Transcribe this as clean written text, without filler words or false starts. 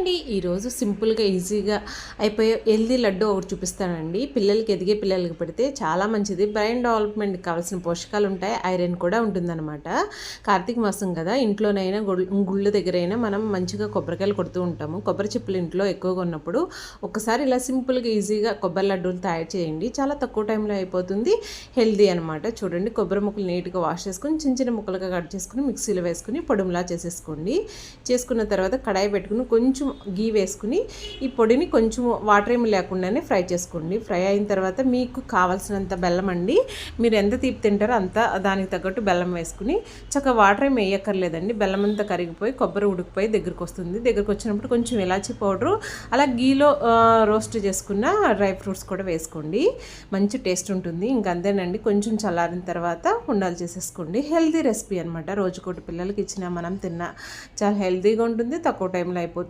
అండి, ఈరోజు సింపుల్గా ఈజీగా అయిపోయే హెల్దీ లడ్డు ఒకటి చూపిస్తానండి. పిల్లలకి ఎదిగే పిల్లలకి పెడితే చాలా మంచిది. బ్రెయిన్ డెవలప్మెంట్కి కావాల్సిన పోషకాలు ఉంటాయి, ఐరన్ కూడా ఉంటుందన్నమాట. కార్తీక మాసం కదా, ఇంట్లోనైనా గుళ్ళు దగ్గరైనా మనం మంచిగా కొబ్బరికాయలు కొడుతూ ఉంటాము. కొబ్బరి చిప్పలు ఇంట్లో ఎక్కువగా ఉన్నప్పుడు ఒకసారి ఇలా సింపుల్గా ఈజీగా కొబ్బరి లడ్డూలు తయారు చేయండి. చాలా తక్కువ టైంలో అయిపోతుంది, హెల్దీ అనమాట. చూడండి, కొబ్బరి ముక్కలు నీట్గా వాష్ చేసుకుని చిన్న చిన్న ముక్కలుగా కట్ చేసుకుని మిక్సీలో వేసుకుని పొడుములా చేసేసుకోండి. చేసుకున్న తర్వాత కడాయి పెట్టుకుని కొంచెం గీ వేసుకుని ఈ పొడిని కొంచెం వాటర్ ఏమి లేకుండానే ఫ్రై చేసుకోండి. ఫ్రై అయిన తర్వాత మీకు కావాల్సినంత బెల్లం అండి, మీరు ఎంత తీపి తింటారో అంత దానికి తగ్గట్టు బెల్లం వేసుకుని చక్కగా వాటర్ ఏమి వేయక్కర్లేదండి. బెల్లం అంతా కరిగిపోయి కొబ్బరి ఉడికిపోయి దగ్గరికి వస్తుంది. దగ్గరికి వచ్చినప్పుడు కొంచెం ఇలాచీ పౌడరు, అలా గీలో రోస్ట్ చేసుకున్న డ్రై ఫ్రూట్స్ కూడా వేసుకోండి. మంచి టేస్ట్ ఉంటుంది. ఇంకంతేనండి, కొంచెం చల్లారిన తర్వాత ఉండాలి చేసేసుకోండి. హెల్తీ రెసిపీ అనమాట. రోజుకోటి పిల్లలకి ఇచ్చినా మనం తిన్నా చాలా హెల్తీగా ఉంటుంది, తక్కువ టైంలో అయిపోతుంది.